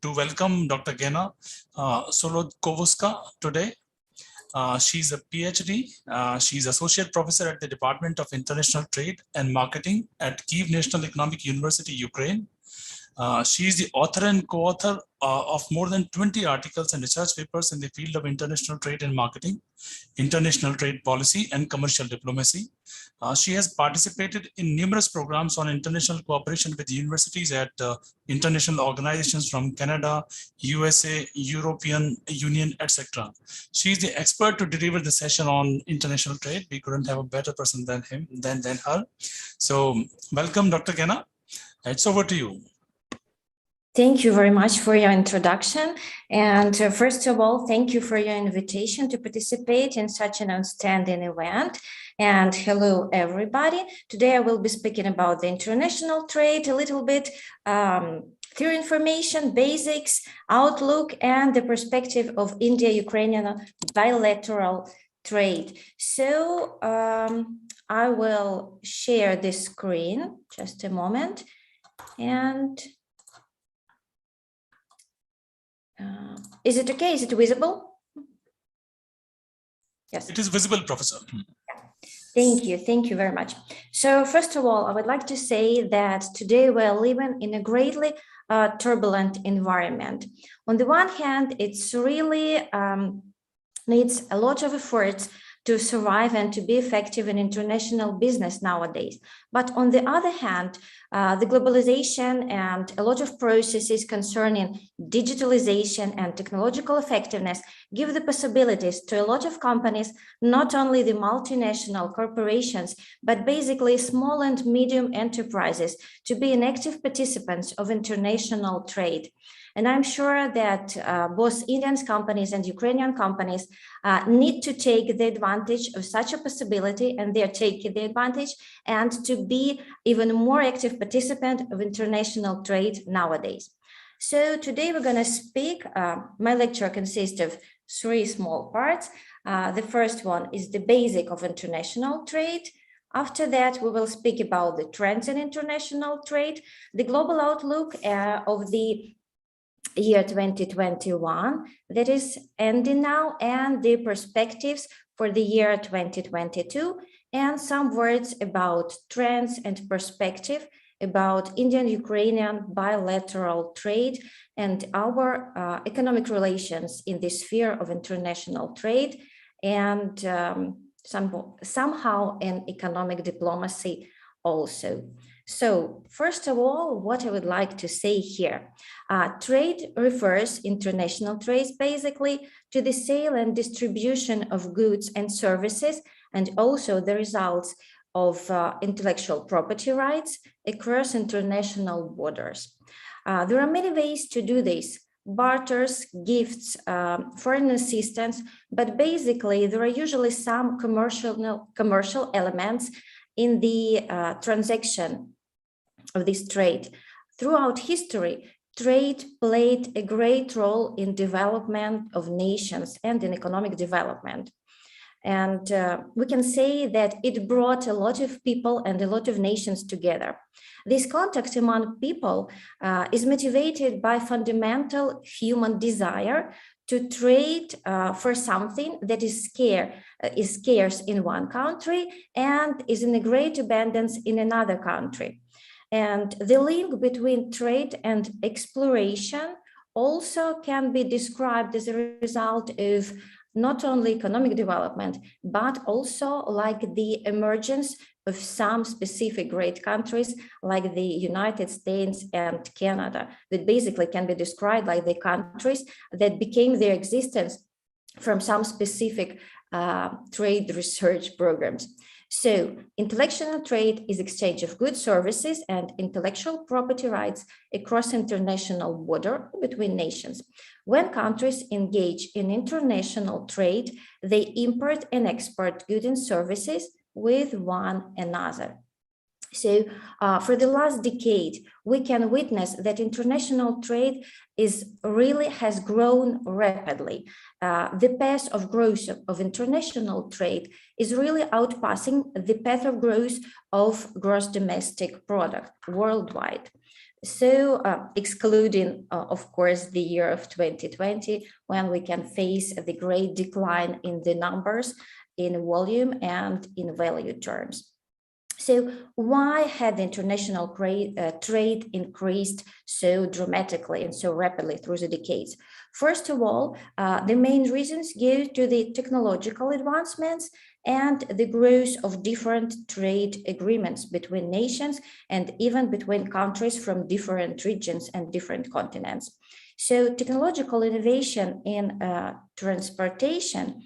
to welcome Dr. Gena Solodkowska today. She's a PhD. She's Associate Professor at the Department of International Trade and Marketing at Kyiv National Economic University, Ukraine. She is the author and co-author of more than 20 articles and research papers in the field of international trade and marketing, international trade policy, and commercial diplomacy. She has participated in numerous programs on international cooperation with universities at international organizations from Canada, USA, European Union, etc. She is the expert to deliver the session on international trade. We couldn't have a better person than her. So welcome, Dr. Gena. It's over to you. Thank you very much for your introduction. And first of all, thank you for your invitation to participate in such an outstanding event. And hello, everybody. Today I will be speaking about the international trade a little bit, theory information, basics, outlook, and the perspective of India-Ukrainian bilateral trade. So I will share the screen, just a moment. And is it okay? Is it visible? Yes. It is visible, Professor. Thank you. Thank you very much. So first of all, I would like to say that today we're living in a greatly turbulent environment. On the one hand, it's really needs a lot of efforts to survive and to be effective in international business nowadays. But on the other hand, the globalization and a lot of processes concerning digitalization and technological effectiveness give the possibilities to a lot of companies, not only the multinational corporations, but basically small and medium enterprises to be an active participants of international trade. And I'm sure that both Indian companies and Ukrainian companies need to take the advantage of such a possibility, and they're taking the advantage, and to be even more active participant of international trade nowadays. So today we're going to speak, my lecture consists of three small parts. The first one is the basic of international trade. After that, we will speak about the trends in international trade, the global outlook of the year 2021 that is ending now, and the perspectives for the year 2022, and some words about trends and perspective about Indian-Ukrainian bilateral trade and our economic relations in the sphere of international trade, and somehow in economic diplomacy also. So first of all, what I would like to say here, trade refers, international trade basically, to the sale and distribution of goods and services, and also the results of intellectual property rights across international borders. There are many ways to do this: barters, gifts, foreign assistance, but basically there are usually some commercial elements in the transaction of this trade. Throughout history, trade played a great role in development of nations and in economic development. And we can say that it brought a lot of people and a lot of nations together. This contact among people is motivated by fundamental human desire to trade for something that is scarce in one country and is in a great abundance in another country. And the link between trade and exploration also can be described as a result of not only economic development, but also like the emergence of some specific great countries like the United States and Canada, that basically can be described like the countries that became their existence from some specific trade research programs. So intellectual trade is exchange of goods, services, and intellectual property rights across international border between nations. When countries engage in international trade, they import and export goods and services with one another. So for the last decade, we can witness that international trade has grown rapidly. The pace of growth of international trade is really outpassing the path of growth of gross domestic product worldwide. So excluding, of course, the year of 2020, when we can face the great decline in the numbers, in volume and in value terms. So why had the international trade increased so dramatically and so rapidly through the decades? First of all, the main reasons go to the technological advancements and the growth of different trade agreements between nations and even between countries from different regions and different continents. So technological innovation in transportation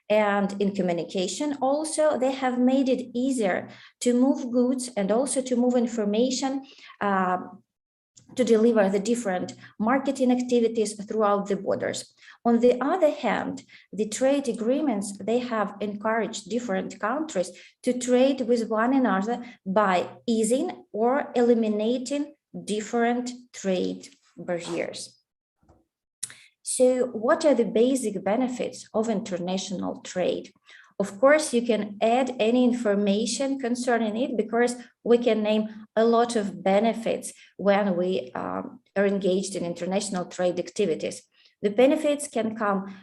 and in communication also, they have made it easier to move goods and also to move information, to deliver the different marketing activities throughout the borders. On the other hand, the trade agreements, they have encouraged different countries to trade with one another by easing or eliminating different trade barriers. So what are the basic benefits of international trade? Of course, you can add any information concerning it because we can name a lot of benefits when we are engaged in international trade activities. The benefits can come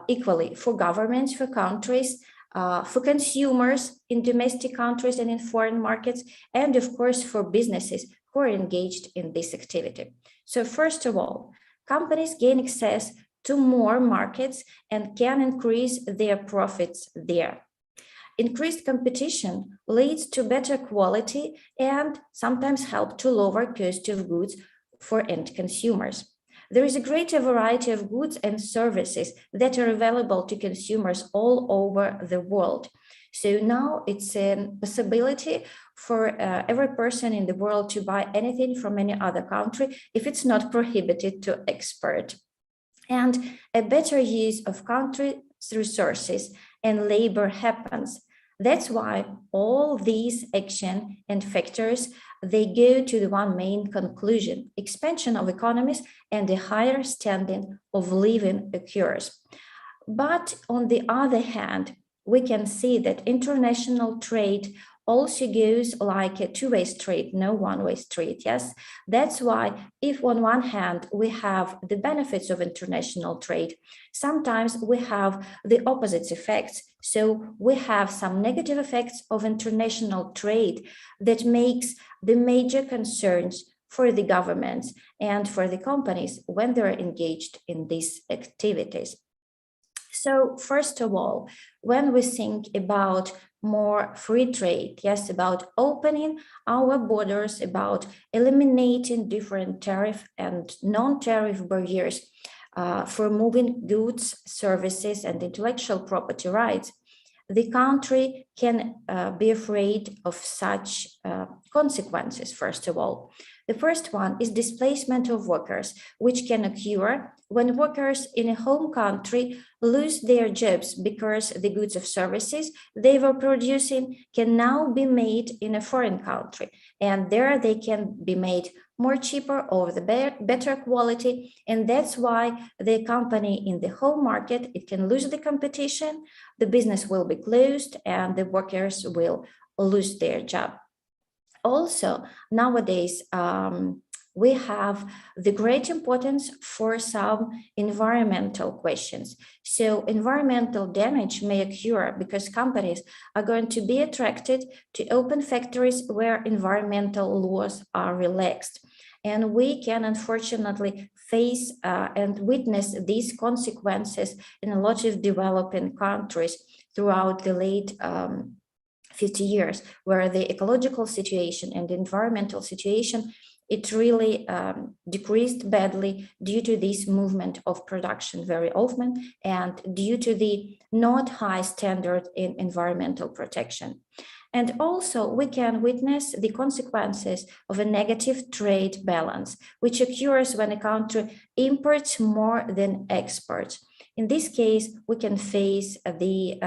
equally for governments, for countries, for consumers in domestic countries and in foreign markets, and of course for businesses who are engaged in this activity. So first of all, companies gain access to more markets and can increase their profits there. Increased competition leads to better quality and sometimes help to lower cost of goods for end consumers. There is a greater variety of goods and services that are available to consumers all over the world. So now it's a possibility for every person in the world to buy anything from any other country if it's not prohibited to export. And a better use of country's resources and labor happens. That's why all these action and factors, they go to the one main conclusion: expansion of economies and a higher standard of living occurs. But on the other hand, we can see that international trade also goes like a two-way street, no one-way street. Yes, that's why if on one hand we have the benefits of international trade, sometimes we have the opposite effects. So we have some negative effects of international trade that makes the major concerns for the governments and for the companies when they're engaged in these activities. So first of all, when we think about more free trade, yes, about opening our borders, about eliminating different tariff and non-tariff barriers for moving goods, services, and intellectual property rights, the country can be afraid of such consequences, first of all. The first one is displacement of workers, which can occur when workers in a home country lose their jobs because the goods or services they were producing can now be made in a foreign country, and there they can be made more cheaper or the better quality, and that's why the company in the home market, it can lose the competition, the business will be closed, and the workers will lose their job. Also, nowadays, we have the great importance for some environmental questions. So environmental damage may occur because companies are going to be attracted to open factories where environmental laws are relaxed. And we can unfortunately face and witness these consequences in a lot of developing countries throughout the late 50 years, where the ecological situation and the environmental situation, it really decreased badly due to this movement of production very often and due to the not high standard in environmental protection. And also we can witness the consequences of a negative trade balance, which occurs when a country imports more than exports. In this case, we can face the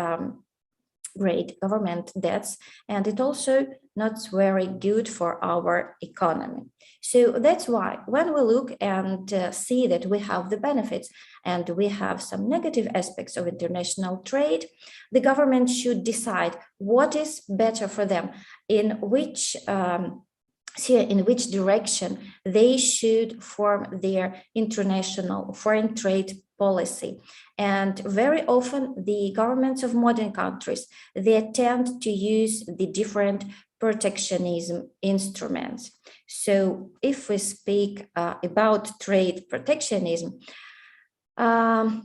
great government debts, and it also not very good for our economy. So that's why when we look and see that we have the benefits and we have some negative aspects of international trade, the government should decide what is better for them, in which see in which direction they should form their international foreign trade policy. And very often the governments of modern countries, they tend to use the different protectionism instruments. So if we speak about trade protectionism,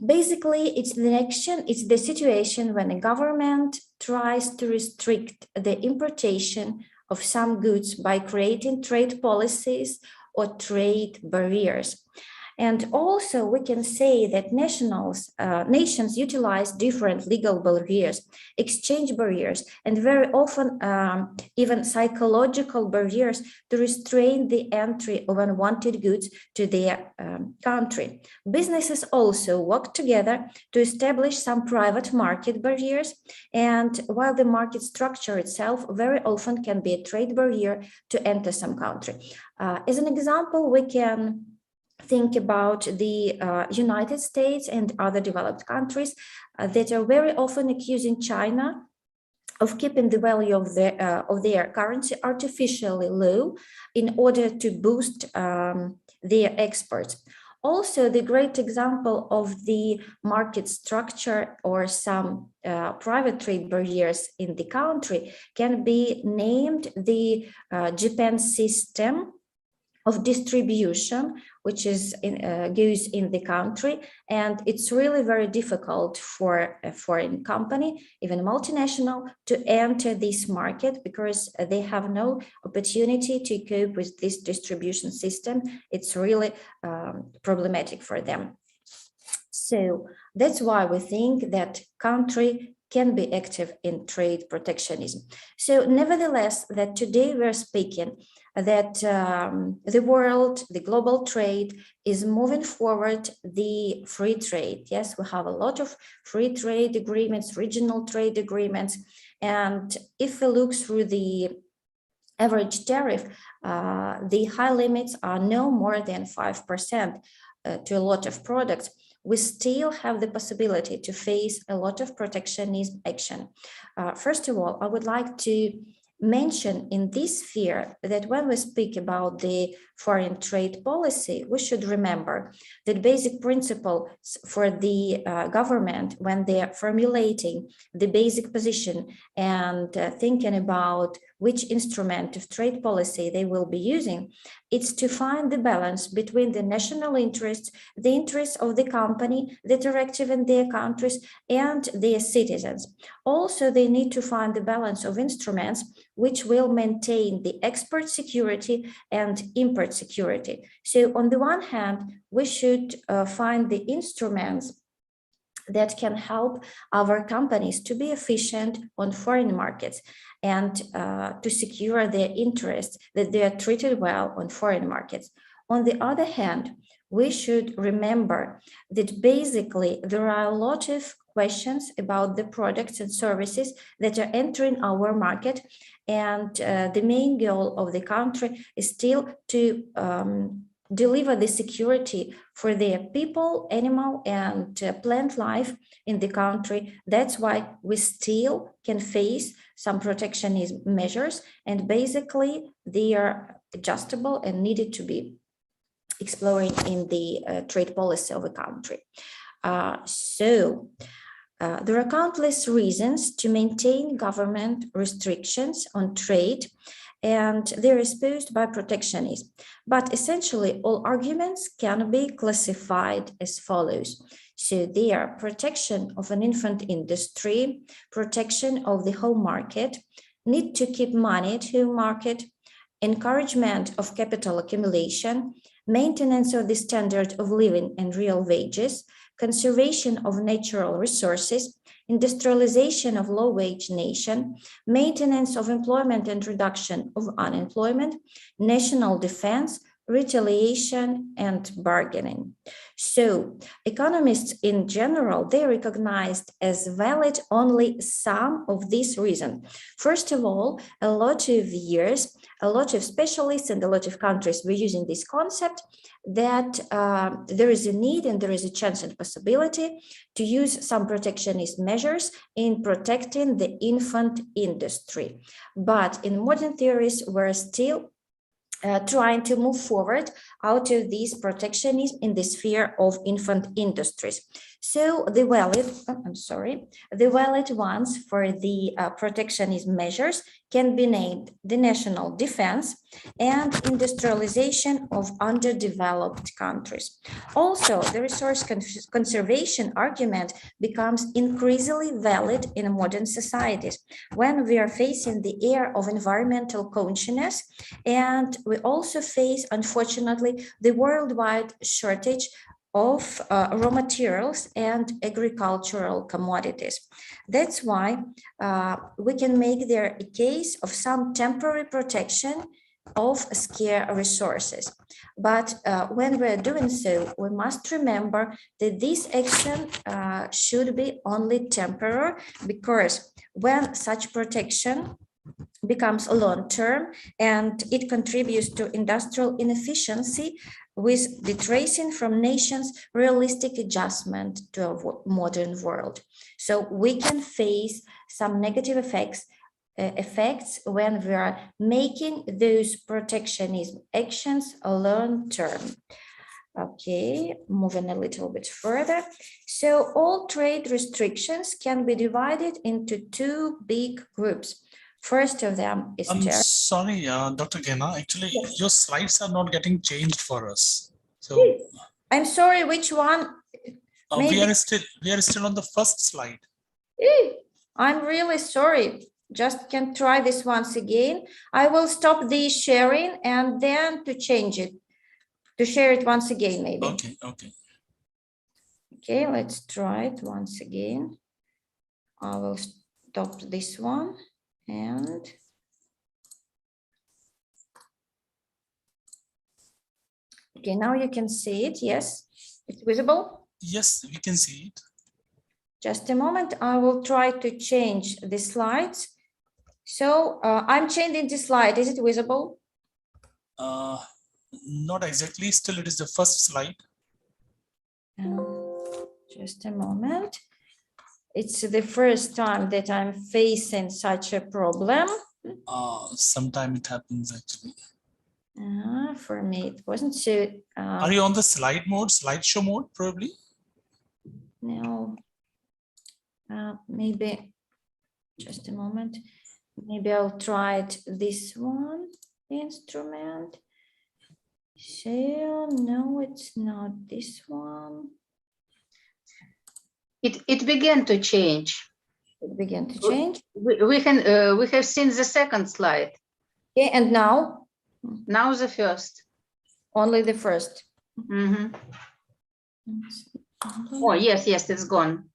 basically, it's the situation when a government tries to restrict the importation of some goods by creating trade policies or trade barriers. And also, we can say that nations utilize different legal barriers, exchange barriers, and very often even psychological barriers to restrain the entry of unwanted goods to their country. Businesses also work together to establish some private market barriers, and while the market structure itself very often can be a trade barrier to enter some country. As an example, we can think about the United States and other developed countries that are very often accusing China of keeping the value of their currency artificially low in order to boost their exports. Also, the great example of the market structure or some private trade barriers in the country can be named the Japan system of distribution, which goes in the country, and it's really very difficult for a foreign company, even multinational, to enter this market because they have no opportunity to cope with this distribution system. It's really problematic for them. So that's why we think that country can be active in trade protectionism. So nevertheless, that today we're speaking that the world, the global trade is moving forward the free trade. Yes, we have a lot of free trade agreements, regional trade agreements. And if we look through the average tariff, the high limits are no more than 5% to a lot of products. We still have the possibility to face a lot of protectionism action. First of all, I would like to mention in this sphere that when we speak about the foreign trade policy, we should remember that basic principle for the government when they are formulating the basic position and thinking about which instrument of trade policy they will be using, it's to find the balance between the national interests, the interests of the company that are active in their countries, and their citizens. Also, they need to find the balance of instruments which will maintain the export security and import security. So on the one hand, we should find the instruments that can help our companies to be efficient on foreign markets and to secure their interests, that they are treated well on foreign markets. On the other hand, we should remember that basically there are a lot of questions about the products and services that are entering our market, and the main goal of the country is still to deliver the security for their people, animal, and plant life in the country. That's why we still can face some protectionism measures, and basically they are adjustable and needed to be exploring in the trade policy of a country. There are countless reasons to maintain government restrictions on trade, and they're exposed by protectionism. But essentially, all arguments can be classified as follows. So they are protection of an infant industry, protection of the home market, need to keep money to market, encouragement of capital accumulation, maintenance of the standard of living and real wages, conservation of natural resources, industrialization of low-wage nation, maintenance of employment and reduction of unemployment, national defense, retaliation, and bargaining. So economists in general, they recognized as valid only some of these reasons. First of all, a lot of years, a lot of specialists and a lot of countries were using this concept that there is a need and there is a chance and possibility to use some protectionist measures in protecting the infant industry. But in modern theories, we're still trying to move forward out of this protectionism in the sphere of infant industries. So the valid ones for the protectionism measures can be named the national defense and industrialization of underdeveloped countries. Also, the resource conservation argument becomes increasingly valid in modern societies when we are facing the era of environmental consciousness, and we also face, unfortunately, the worldwide shortage of raw materials and agricultural commodities. That's why we can make there a case of some temporary protection of scarce resources. But when we're doing so, we must remember that this action should be only temporary, because when such protection becomes long-term and it contributes to industrial inefficiency, with detracing from nations' realistic adjustment to a modern world. So we can face some negative effects when we are making those protectionism actions long-term. Okay, moving a little bit further. So all trade restrictions can be divided into two big groups. First of them is I'm sorry, Dr. Gena, actually, Yes. your slides are not getting changed for us. So I'm sorry, which one? we are still on the first slide. I'm really sorry. Just can try this once again. I will stop the sharing and then to change it, to share it once again, maybe. Okay, okay. Okay, let's try it once again. I will stop this one and okay, now you can see it. Yes, it's visible. Yes, we can see it. Just a moment. I will try to change the slides. So I'm changing the slide. Is it visible? Not exactly. Still, it is the first slide. Just a moment. It's the first time that I'm facing such a problem. Sometime it happens actually. For me, it wasn't so. Are you on the slide mode, slideshow mode, probably? No. Maybe just a moment. Maybe I'll try it this one instrument. So no, it's not this one. It began to change. It began to change. We have seen the second slide. Okay, and now? Now the first. Only the first. Mm-hmm. Oh, yes, it's gone.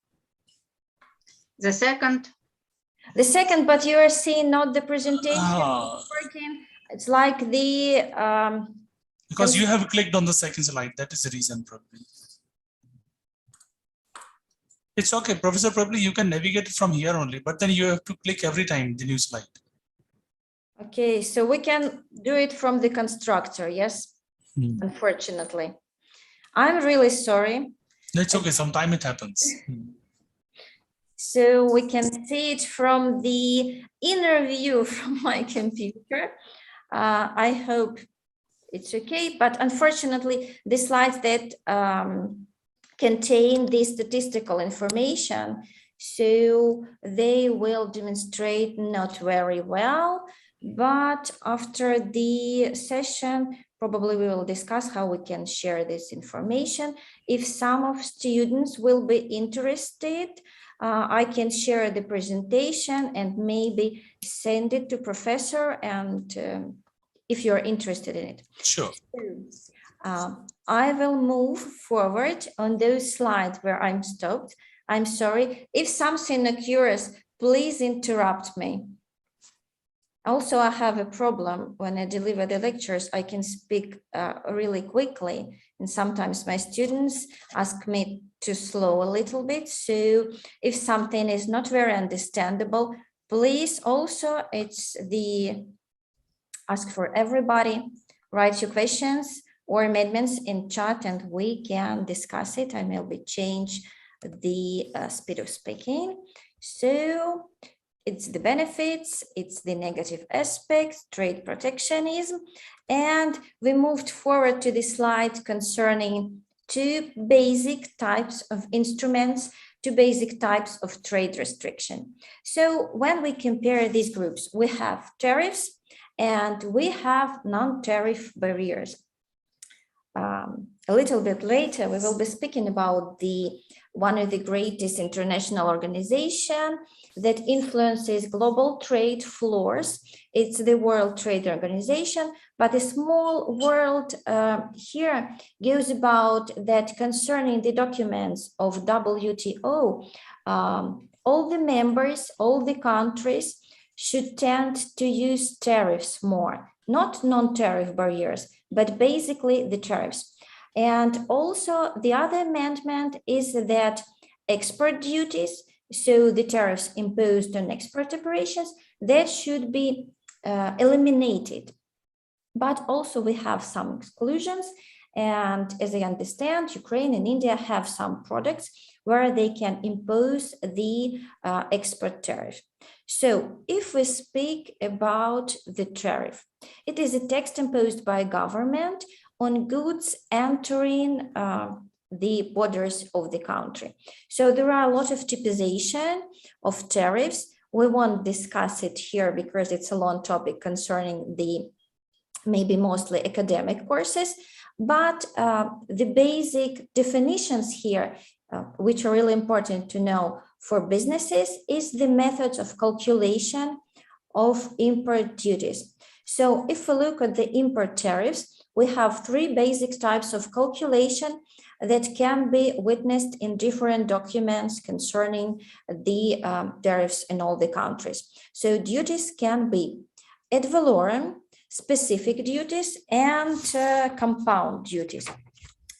The second. The second, but you are seeing not the presentation working. It's like the because you have clicked on the second slide. That is the reason, probably. It's okay, Professor. Probably you can navigate it from here only, but then you have to click every time the new slide. Okay, so we can do it from the constructor. Yes, unfortunately. I'm really sorry. It's okay. Sometime it happens. So we can see it from the inner view from my computer. I hope it's okay, but unfortunately, the slides that contain the statistical information, so they will demonstrate not very well, but after the session, probably we will discuss how we can share this information. If some of students will be interested, I can share the presentation and maybe send it to professor, and if you're interested in it. Sure. I will move forward on those slides where I'm stopped. I'm sorry. If something occurs, please interrupt me. Also, I have a problem when I deliver the lectures. I can speak really quickly, and sometimes my students ask me to slow a little bit. So if something is not very understandable, please also, it's the ask for everybody, write your questions or amendments in chat and we can discuss it. I maybe change the speed of speaking. So it's the benefits, it's the negative aspects, trade protectionism, And we moved forward to the slide concerning two basic types of instruments, two basic types of trade restriction. So when we compare these groups, we have tariffs and we have non-tariff barriers. A little bit later, we will be speaking about one of the greatest international organization that influences global trade floors. It's the World Trade Organization, but a small world here goes about that concerning the documents of WTO. All the members, all the countries should tend to use tariffs more, not non-tariff barriers, but basically the tariffs. And also the other amendment is that export duties, so the tariffs imposed on export operations, that should be eliminated. But also we have some exclusions. And as I understand, Ukraine and India have some products where they can impose the export tariff. So if we speak about the tariff, it is a tax imposed by government on goods entering the borders of the country. So there are a lot of typization of tariffs. We won't discuss it here because it's a long topic concerning the maybe mostly academic courses, but the basic definitions here, which are really important to know for businesses, is the methods of calculation of import duties. So if we look at the import tariffs, we have three basic types of calculation that can be witnessed in different documents concerning the tariffs in all the countries. So duties can be ad valorem, specific duties, and compound duties.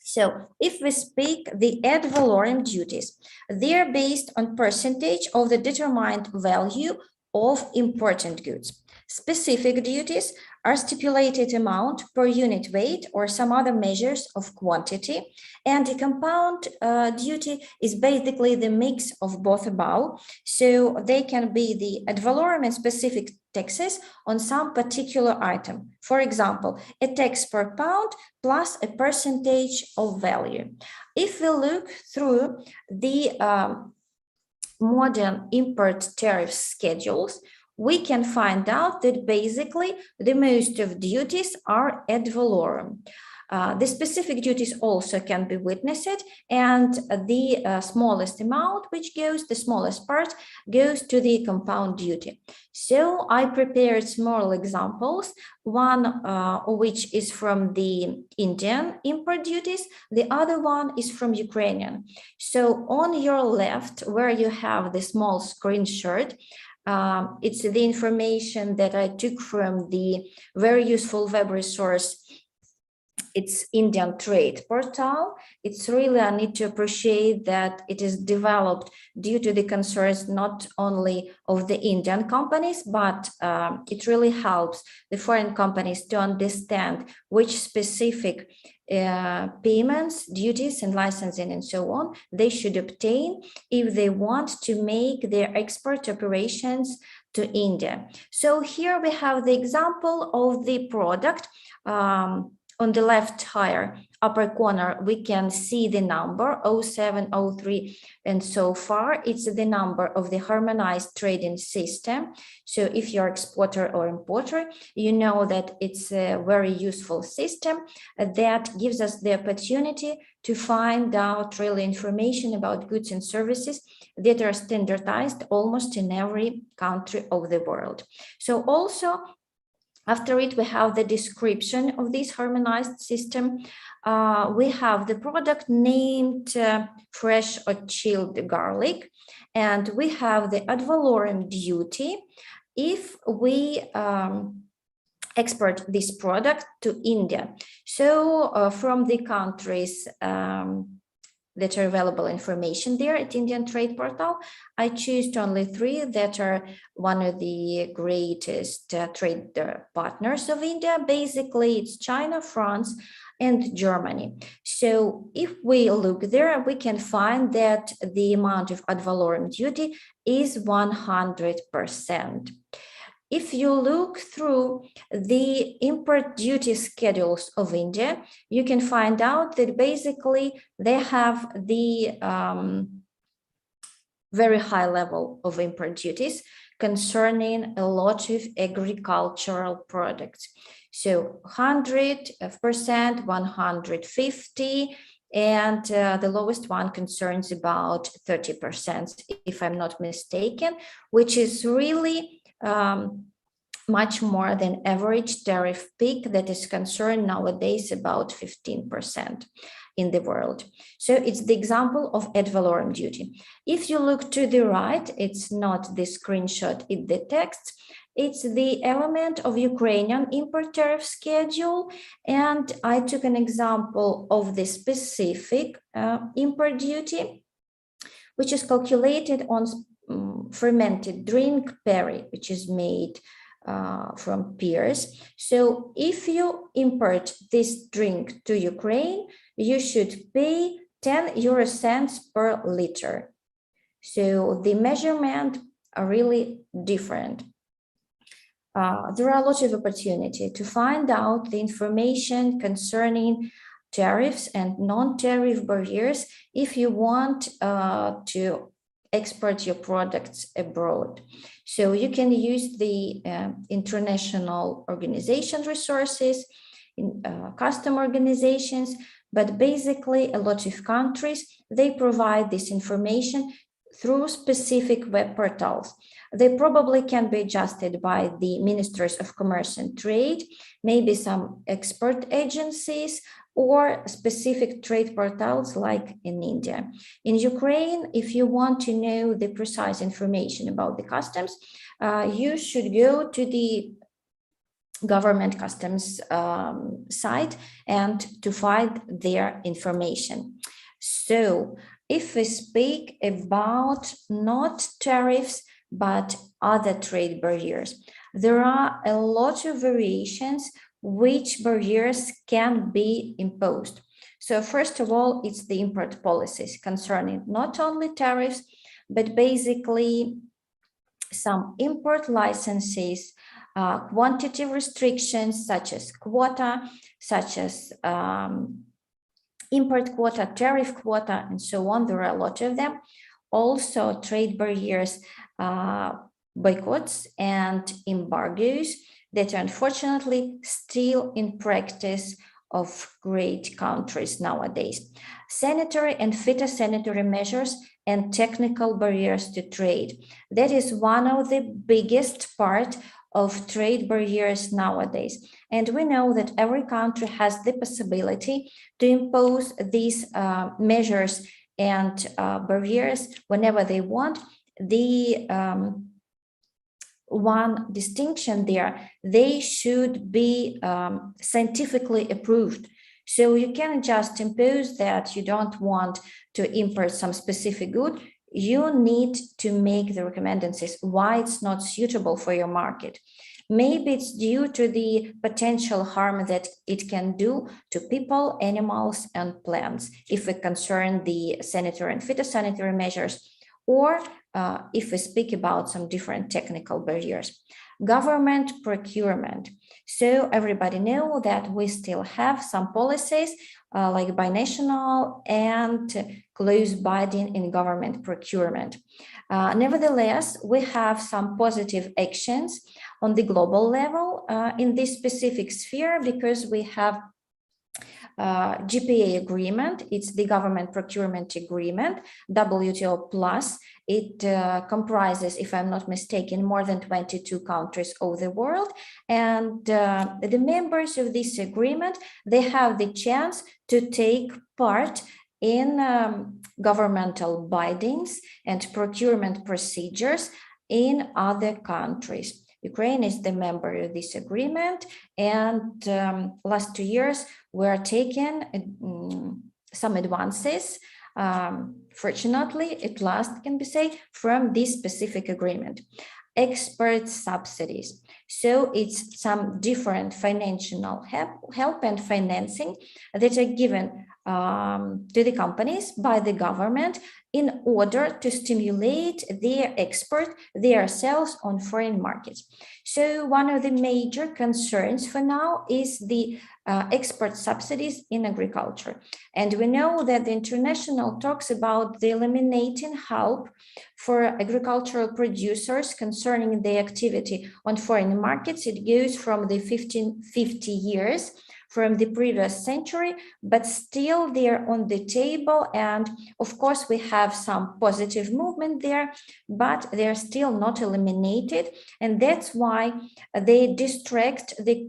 So if we speak the ad valorem duties, they're based on percentage of the determined value of important goods. Specific duties are stipulated amount per unit weight or some other measures of quantity. And the compound duty is basically the mix of both above. So they can be the ad valorem and specific taxes on some particular item. For example, a tax per pound plus a percentage of value. If we look through the modern import tariff schedules, we can find out that basically the most of duties are ad valorem. The specific duties also can be witnessed, and the smallest amount, which goes, the smallest part, goes to the compound duty. So I prepared small examples, one which is from the Indian import duties, the other one is from Ukrainian. So on your left, where you have the small screenshot, it's the information that I took from the very useful web resource. It's Indian Trade portal. It's really, I need to appreciate that it is developed due to the concerns not only of the Indian companies, but it really helps the foreign companies to understand which specific payments, duties, and licensing and so on they should obtain if they want to make their export operations to India. So here we have the example of the product. On the left higher upper corner, we can see the number 0703, and so far it's the number of the harmonized trading system. So if you're exporter or importer, you know that it's a very useful system that gives us the opportunity to find out really information about goods and services that are standardized almost in every country of the world. So also, after it, we have the description of this harmonized system. We have the product named fresh or chilled garlic, and we have the ad valorem duty if we export this product to India. So from the countries that are available information there at Indian Trade Portal, I choose only three that are one of the greatest trade partners of India. Basically, it's China, France, and Germany. So if we look there, we can find that the amount of ad valorem duty is 100%. if you look through the import duty schedules of India, you can find out that basically they have the very high level of import duties concerning a lot of agricultural products. So 100%, 150, and the lowest one concerns about 30%, if I'm not mistaken, which is really much more than average tariff peak that is concerned nowadays about 15% in the world. So it's the example of ad valorem duty. If you look to the right, it's not the screenshot, it's the text. It's the element of Ukrainian import tariff schedule. And I took an example of the specific import duty, which is calculated on fermented drink perry, which is made from pears. So if you import this drink to Ukraine, you should pay 10 euro cents per liter. So the measurement are really different. There are a lot of opportunity to find out the information concerning tariffs and non-tariff barriers if you want to export your products abroad. So you can use the international organization resources, custom organizations, but basically a lot of countries, they provide this information through specific web portals. They probably can be adjusted by the Ministers of Commerce and Trade, maybe some export agencies, or specific trade portals like in India. In Ukraine, if you want to know the precise information about the customs, you should go to the government customs site and to find their information. So if we speak about not tariffs, but other trade barriers, there are a lot of variations which barriers can be imposed. So first of all, it's the import policies concerning not only tariffs, but basically some import licenses, quantity restrictions such as quota, such as import quota, tariff quota, and so on. There are a lot of them. Also trade barriers, boycotts and embargoes that are unfortunately still in practice of great countries nowadays. Sanitary and phytosanitary measures and technical barriers to trade. That is one of the biggest part of trade barriers nowadays. And we know that every country has the possibility to impose these measures and barriers whenever they want. The one distinction there, they should be scientifically approved. So you can't just impose that you don't want to import some specific good. You need to make the recommendations why it's not suitable for your market. Maybe it's due to the potential harm that it can do to people, animals, and plants if it concerns the sanitary and phytosanitary measures, or if we speak about some different technical barriers. Government procurement. So everybody know that we still have some policies like binational and close bidding in government procurement. Nevertheless, we have some positive actions on the global level in this specific sphere because we have GPA agreement. It's the government procurement agreement, WTO plus. It comprises, if I'm not mistaken, more than 22 countries of the world. And the members of this agreement, they have the chance to take part in governmental bindings and procurement procedures in other countries. Ukraine is the member of this agreement, and last 2 years we're taking some advances, fortunately, at last can be said, from this specific agreement. export subsidies. So it's some different financial help and financing that are given to the companies by the government in order to stimulate their export, their sales on foreign markets. So one of the major concerns for now is the export subsidies in agriculture. And we know that the international talks about the eliminating help for agricultural producers concerning the activity on foreign markets. It goes from the 1550 years from the previous century, but still they're on the table. And of course, we have some positive movement there, but they're still not eliminated. And that's why they distract the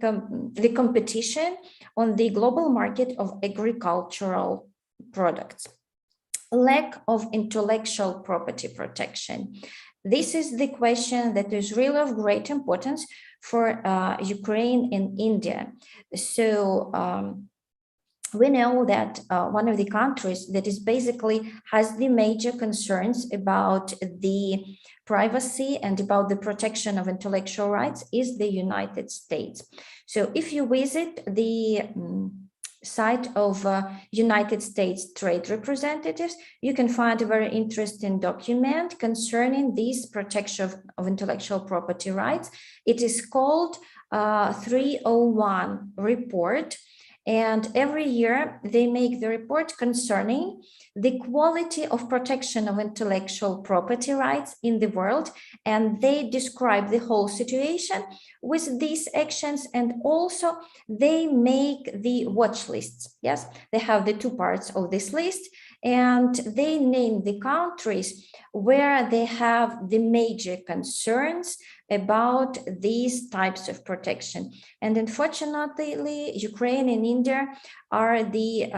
competition on the global market of agricultural products. Lack of intellectual property protection. This is the question that is really of great importance for Ukraine and India. So we know that one of the countries that is basically has the major concerns about the privacy and about the protection of intellectual rights is the United States. So if you visit the site of United States Trade Representatives, you can find a very interesting document concerning this protection of intellectual property rights. It is called 301 report. And every year they make the report concerning the quality of protection of intellectual property rights in the world. And they describe the whole situation with these actions. And also they make the watch lists. Yes, they have the two parts of this list. And they name the countries where they have the major concerns about these types of protection. And unfortunately, Ukraine and India are the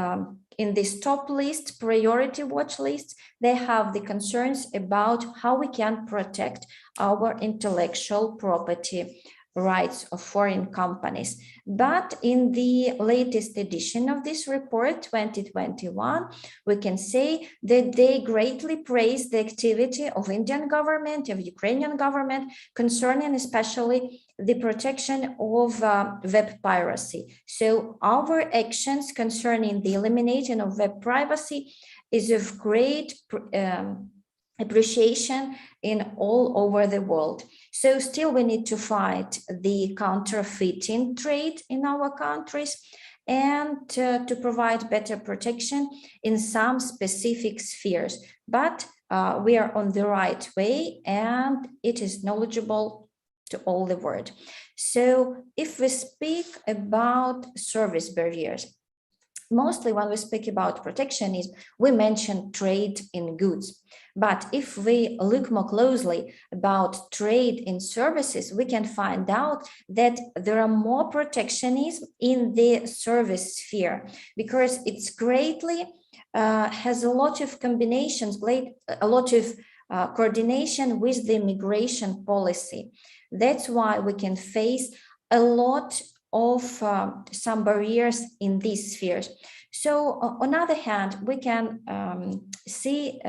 in this top list, priority watch list. They have the concerns about how we can protect our intellectual property rights of foreign companies. But in the latest edition of this report, 2021, we can say that they greatly praise the activity of Indian government, of Ukrainian government, concerning especially the protection of web piracy. So our actions concerning the elimination of web privacy is of great appreciation in all over the world. So still we need to fight the counterfeiting trade in our countries and to provide better protection in some specific spheres. But we are on the right way and it is knowledgeable to all the world. So if we speak about service barriers, mostly when we speak about protectionism, we mention trade in goods. But if we look more closely about trade in services, we can find out that there are more protectionism in the service sphere because it's greatly has a lot of combinations, a lot of coordination with the immigration policy. That's why we can face a lot of some barriers in these spheres. So on the other hand, we can see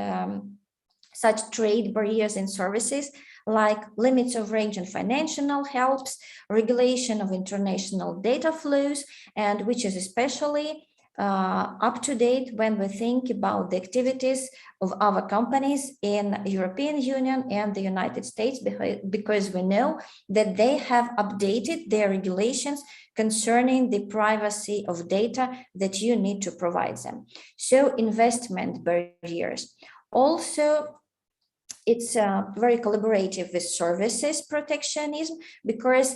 such trade barriers in services like limits of range and financial helps, regulation of international data flows, and which is especially up to date when we think about the activities of our companies in European Union and the United States, because we know that they have updated their regulations concerning the privacy of data that you need to provide them. So investment barriers. Also, it's very collaborative with services protectionism because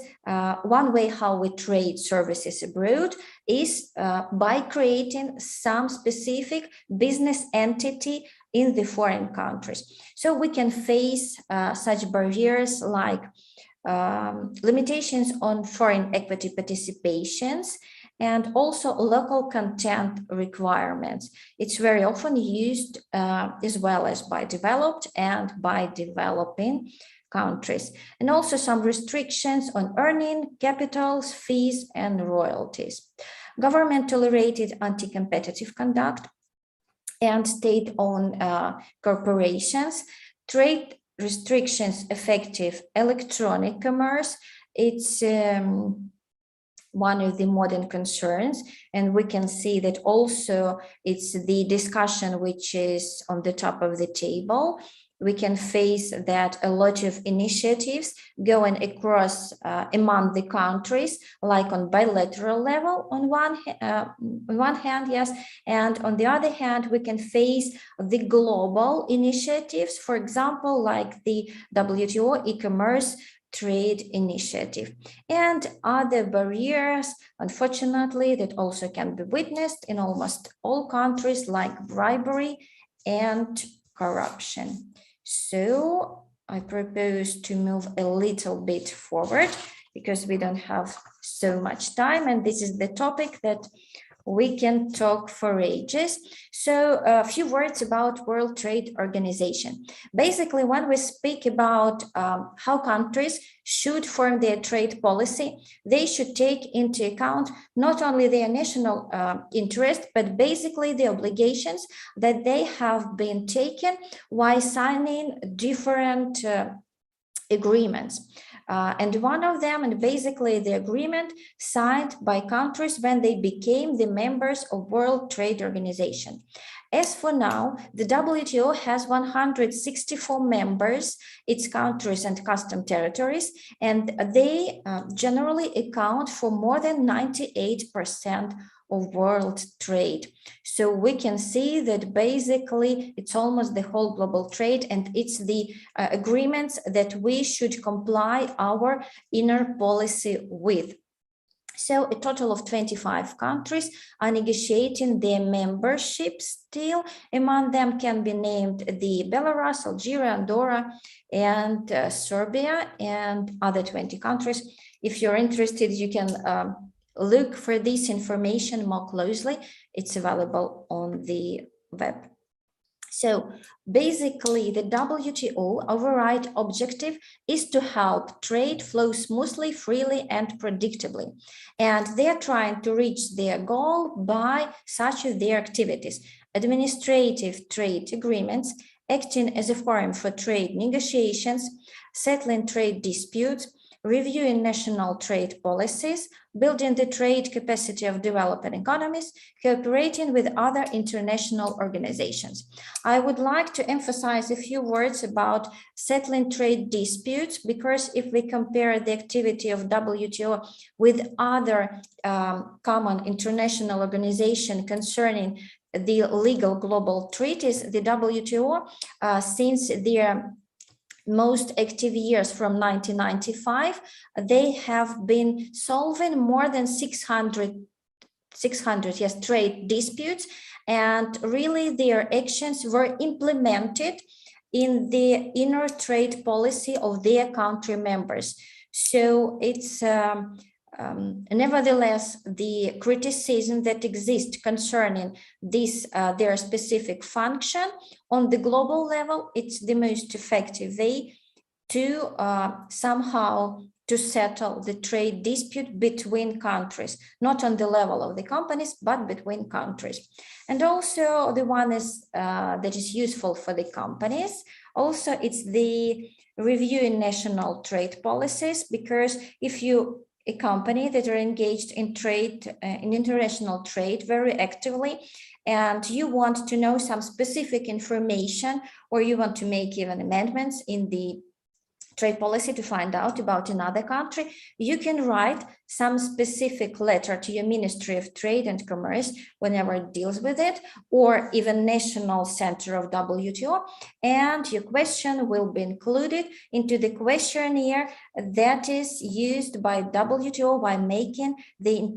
one way how we trade services abroad is by creating some specific business entity in the foreign countries. So we can face such barriers like limitations on foreign equity participations and also local content requirements. It's very often used as well as by developed and by developing countries. And also some restrictions on earning, capitals, fees, and royalties. Government-tolerated anti-competitive conduct and state-owned corporations, trade restrictions effective electronic commerce. It's one of the modern concerns, and we can see that also it's the discussion which is on the top of the table. We can face that a lot of initiatives going across among the countries, like on bilateral level on one hand, yes, and on the other hand, we can face the global initiatives, for example, like the WTO e-commerce trade initiative and other barriers, unfortunately, that also can be witnessed in almost all countries, like bribery and corruption. So I propose to move a little bit forward because we don't have so much time, and this is the topic that we can talk for ages. So a few words about World Trade Organization. Basically, when we speak about how countries should form their trade policy, they should take into account not only their national interest, but basically the obligations that they have been taken while signing different agreements. And one of them, and basically the agreement signed by countries when they became the members of World Trade Organization. As for now, the WTO has 164 members, its countries and custom territories, and they generally account for more than 98% of world trade. So we can see that basically it's almost the whole global trade, and it's the agreements that we should comply our inner policy with. So a total of 25 countries are negotiating their membership still. Among them can be named the Belarus, Algeria, Andorra, and Serbia, and other 20 countries. If you're interested, you can look for this information more closely. It's available on the web. So basically, the WTO overall objective is to help trade flow smoothly, freely, and predictably. And they're trying to reach their goal by such of their activities: administrative trade agreements, acting as a forum for trade negotiations, settling trade disputes, reviewing national trade policies, building the trade capacity of developing economies, cooperating with other international organizations. I would like to emphasize a few words about settling trade disputes, because if we compare the activity of WTO with other common international organizations concerning the legal global treaties, the WTO, since their most active years from 1995, they have been solving more than 600 trade disputes, and really their actions were implemented in the inner trade policy of their country members. So it's nevertheless, the criticism that exists concerning this, their specific function on the global level, it's the most effective way to somehow to settle the trade dispute between countries, not on the level of the companies, but between countries. And also the one is that is useful for the companies. Also, it's the reviewing national trade policies, because if you a company that are engaged in trade, in international trade very actively, and you want to know some specific information, or you want to make even amendments in the trade policy to find out about another country, you can write some specific letter to your Ministry of Trade and Commerce whenever it deals with it, or even National Center of WTO, and your question will be included into the questionnaire that is used by WTO by making the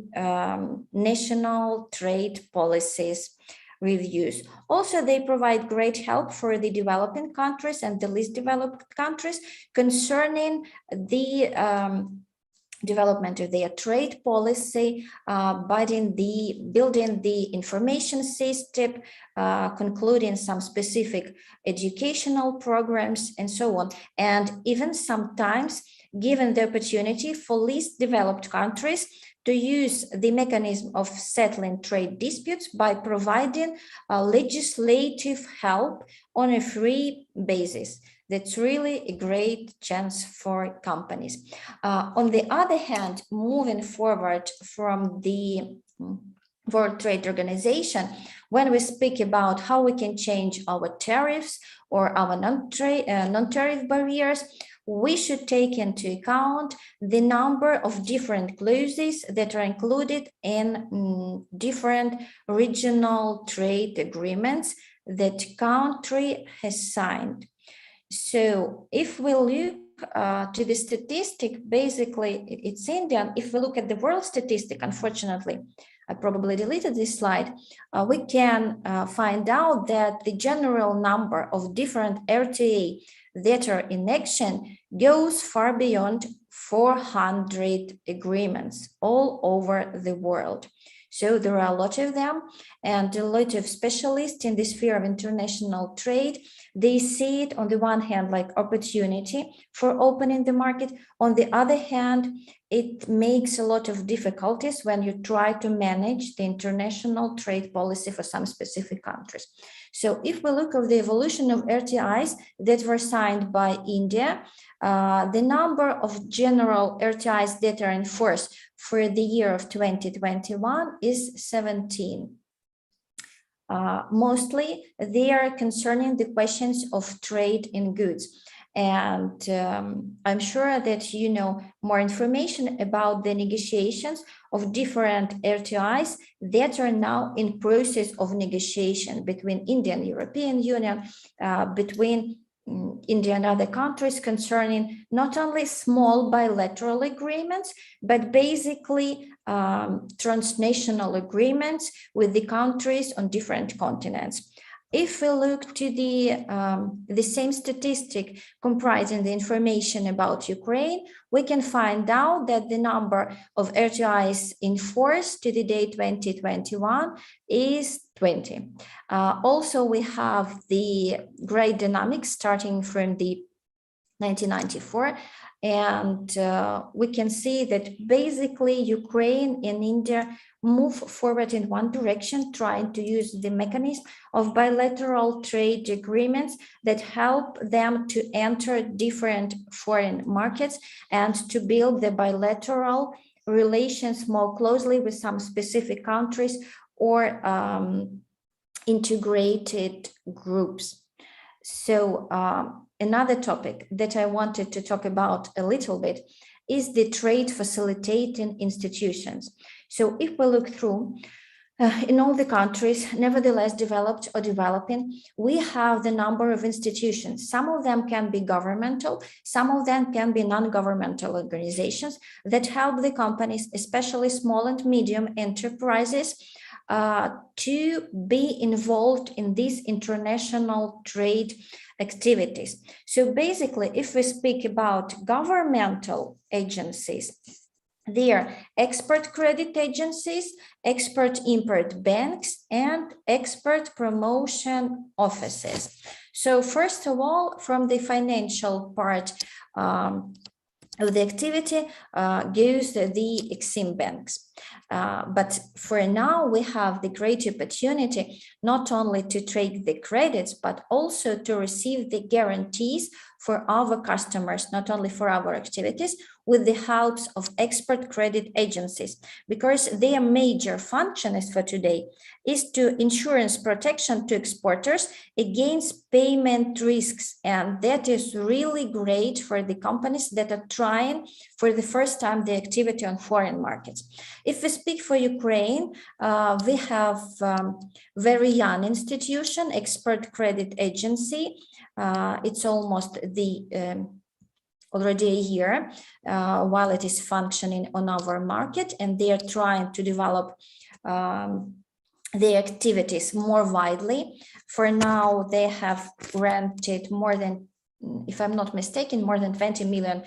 national trade policies reviews. Also, they provide great help for the developing countries and the least developed countries concerning the development of their trade policy, building the information system, concluding some specific educational programs, and so on. And even sometimes given the opportunity for least developed countries to use the mechanism of settling trade disputes by providing legislative help on a free basis. That's really a great chance for companies. On the other hand, moving forward from the World Trade Organization, when we speak about how we can change our tariffs or our non-tariff barriers, we should take into account the number of different clauses that are included in different regional trade agreements that country has signed. So if we look to the statistic, basically it's Indian. If we look at the world statistic, unfortunately, I probably deleted this slide, we can find out that the general number of different RTA that are in action goes far beyond 400 agreements all over the world. So there are a lot of them, and a lot of specialists in the sphere of international trade. They see it on the one hand like opportunity for opening the market. On the other hand, it makes a lot of difficulties when you try to manage the international trade policy for some specific countries. So if we look at the evolution of RTIs that were signed by India, the number of general RTIs that are in force for the year of 2021 is 17. Mostly they are concerning the questions of trade in goods. And I'm sure that you know more information about the negotiations of different RTIs that are now in process of negotiation between India and European Union, between India and other countries, concerning not only small bilateral agreements, but basically transnational agreements with the countries on different continents. If we look to the same statistic comprising the information about Ukraine, we can find out that the number of RTIs in force to the day 2021 is 20. Also, we have the great dynamics starting from the 1994. And we can see that basically Ukraine and India move forward in one direction, trying to use the mechanism of bilateral trade agreements that help them to enter different foreign markets and to build the bilateral relations more closely with some specific countries or integrated groups. So another topic that I wanted to talk about a little bit is the trade facilitating institutions. So if we look through, in all the countries, nevertheless developed or developing, we have the number of institutions. Some of them can be governmental, some of them can be non-governmental organizations that help the companies, especially small and medium enterprises, to be involved in these international trade activities. So basically, if we speak about governmental agencies, they are export credit agencies, export-import banks, and export promotion offices. So first of all, from the financial part of the activity goes the Exim banks. But for now, we have the great opportunity not only to take the credits, but also to receive the guarantees for our customers, not only for our activities, with the help of export credit agencies, because their major function is for today is to insurance protection to exporters against payment risks. And that is really great for the companies that are trying for the first time the activity on foreign markets. If we speak for Ukraine, we have very young institution, export credit agency. It's almost already a year while it is functioning on our market, and they are trying to develop their activities more widely. For now, they have granted more than if I'm not mistaken, more than 20 million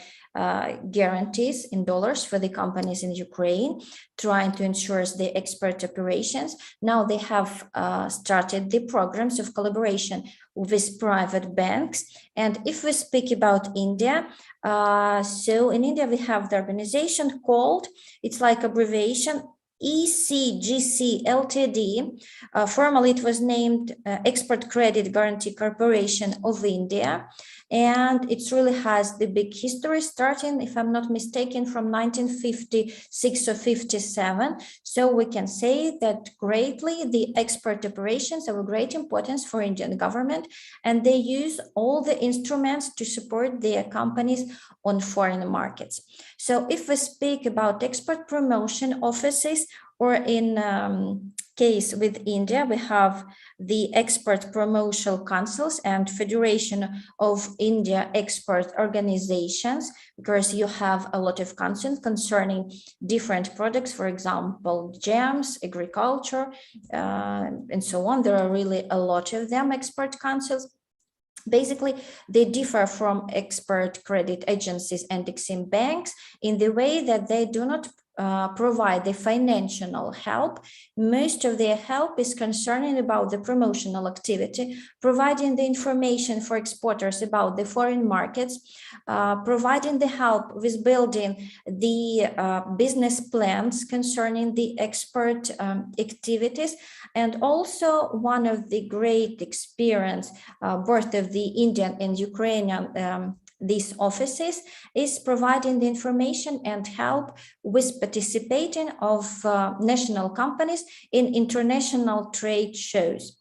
guarantees in dollars for the companies in Ukraine, trying to ensure the export operations. Now they have started the programs of collaboration with private banks. And if we speak about India, so in India we have the organization called, it's like abbreviation, ECGC Ltd. Formerly it was named Export Credit Guarantee Corporation of India. And it really has the big history starting, if I'm not mistaken, from 1956 or 57. So we can say that greatly the export operations are of great importance for Indian government, and they use all the instruments to support their companies on foreign markets. So if we speak about export promotion offices, or in case with India, we have the Export Promotional Councils and Federation of India Export Organizations, because you have a lot of content concerning different products, for example, jams, agriculture, and so on. There are really a lot of them, export councils. Basically, they differ from export credit agencies and Exim banks in the way that they do not provide the financial help. Most of their help is concerning about the promotional activity, providing the information for exporters about the foreign markets, providing the help with building the business plans concerning the export activities. And also one of the great experience both of the Indian and Ukrainian these offices is providing the information and help with participating of national companies in international trade shows.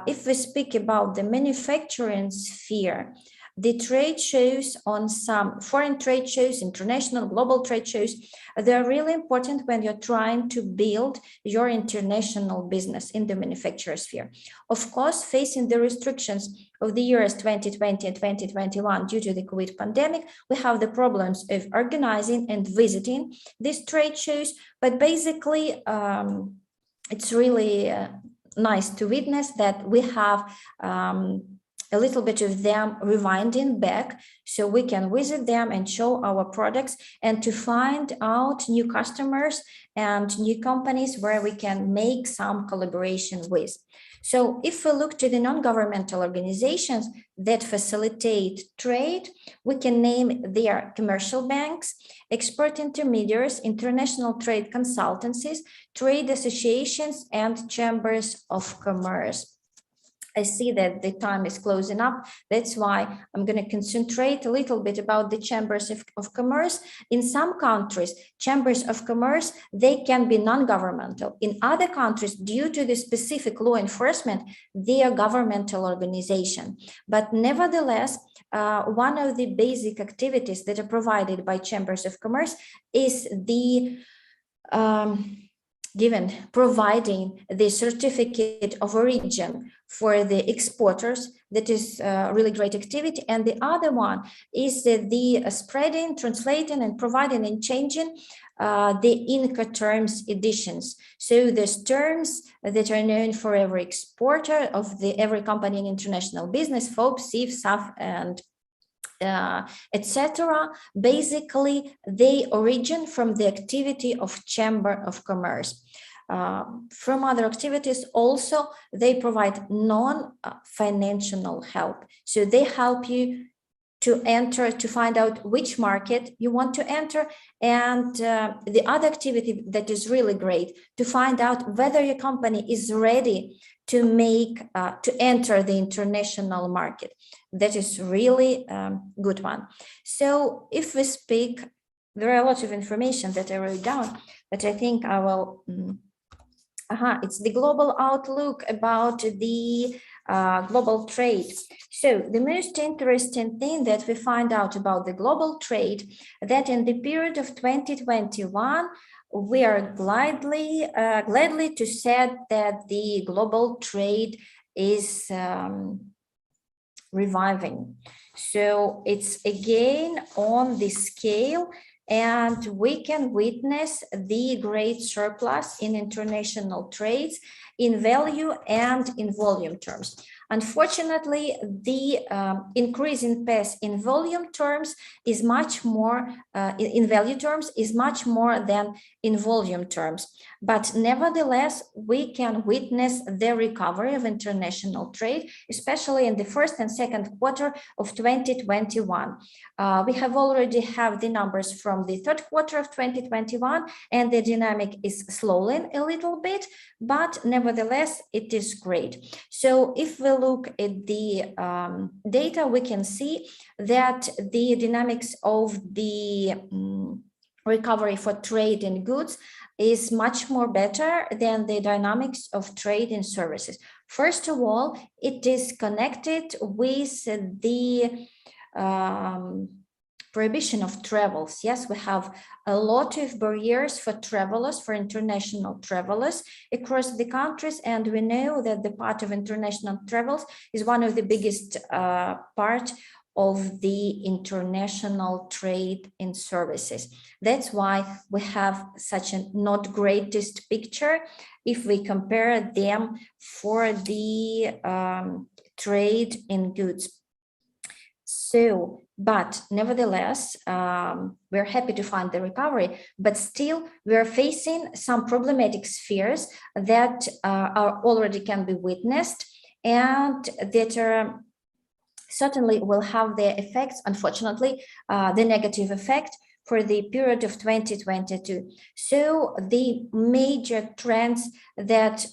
If we speak about the manufacturing sphere, the trade shows on some foreign trade shows, international, global trade shows, they're really important when you're trying to build your international business in the manufacturer sphere. Of course, facing the restrictions of the years 2020 and 2021 due to the COVID pandemic, we have the problems of organizing and visiting these trade shows, but basically it's really nice to witness that we have a little bit of them rewinding back, so we can visit them and show our products and to find out new customers and new companies where we can make some collaboration with. So if we look to the non-governmental organizations that facilitate trade, we can name their commercial banks, export intermediaries, international trade consultancies, trade associations, and chambers of commerce. I see that the time is closing up. That's why I'm going to concentrate a little bit about the chambers of commerce. In some countries, chambers of commerce, they can be non-governmental. In other countries, due to the specific law enforcement, they are governmental organization. But nevertheless, one of the basic activities that are provided by chambers of commerce is the providing the certificate of origin for the exporters. That is a really great activity. And the other one is the spreading, translating, and providing and changing the Incoterms editions. So there's terms that are known for every exporter of every company in international business, FOB, SIF, SAF, and etc. Basically, they origin from the activity of Chamber of Commerce. From other activities also, they provide non-financial help. So they help you to enter, to find out which market you want to enter, and the other activity that is really great, to find out whether your company is ready to enter the international market. That is really good one. So if we speak, there are a lot of information that I wrote down, but I think I will, it's the global outlook about the global trade. So the most interesting thing that we find out about the global trade, that in the period of 2021, we are gladly to say that the global trade is reviving. So it's again on the scale, and we can witness the great surplus in international trades in value and in volume terms. Unfortunately, the increase in pace in volume terms is much more, in value terms, is much more than in volume terms. But nevertheless, we can witness the recovery of international trade, especially in the first and second quarter of 2021. We have already have the numbers from the third quarter of 2021, and the dynamic is slowing a little bit, but nevertheless, it is great. So if we look at the data, we can see that the dynamics of the recovery for trade in goods is much more better than the dynamics of trade in services. First of all, it is connected with the prohibition of travels. Yes, we have a lot of barriers for travelers, for international travelers across the countries, and we know that the part of international travels is one of the biggest part of the international trade in services. That's why we have such a not greatest picture if we compare them for the trade in goods. So, but nevertheless, we're happy to find the recovery, but still we're facing some problematic spheres that are already can be witnessed and that are certainly will have their effects, unfortunately, the negative effect for the period of 2022. So the major trends that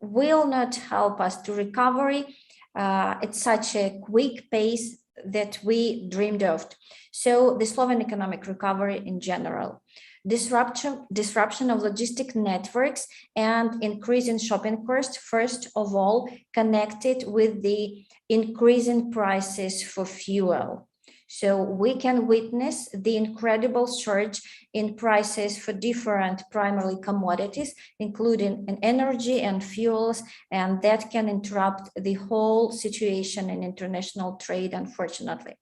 will not help us to recovery at such a quick pace that we dreamed of. So the Slovene economic recovery in general, disruption of logistic networks and increase in shopping costs, first of all, connected with the increase in prices for fuel. So we can witness the incredible surge in prices for different primary commodities, including in energy and fuels, and that can interrupt the whole situation in international trade, unfortunately.